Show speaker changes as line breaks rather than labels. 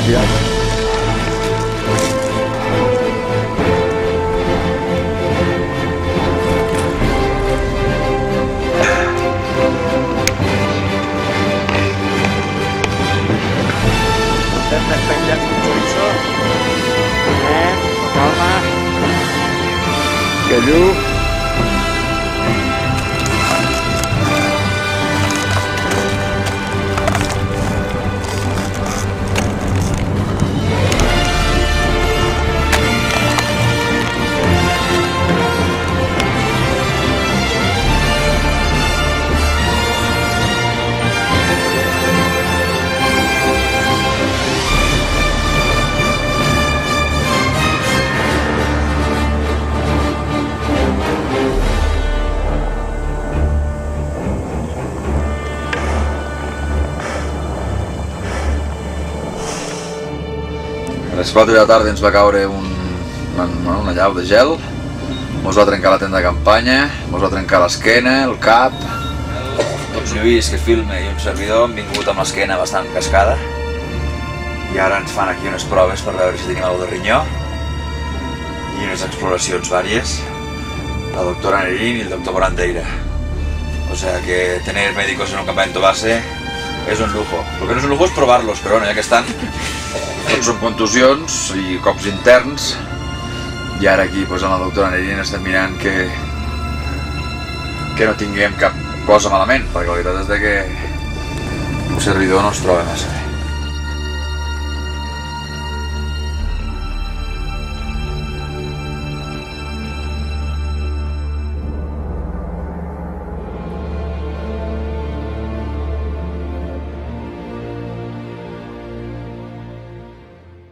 Cuidado.
Estem penjats un chorizo. Calma.
Que lluc.
A les 4 de la tarda ens va caure una llau de gel, ens va trencar la tenda de campanya, ens va trencar l'esquena, el cap. Doncs Lluís, que filma, i un servidor hem vingut amb l'esquena bastant cascada i ara ens fan aquí unes proves per veure si tenim alguna de rinyó i unes exploracions vàries, la doctora Nerín i el doctor Borandeira. O sea que tener médicos en un campamento base es un lujo. Lo que no es un lujo es probarlos, pero bueno, ya que están, tots són contusions i cops interns, i ara aquí pues, amb la doctora Nerín estem mirant que no tinguem cap cosa malament, perquè la veritat és que un servidor no es troba massa bé.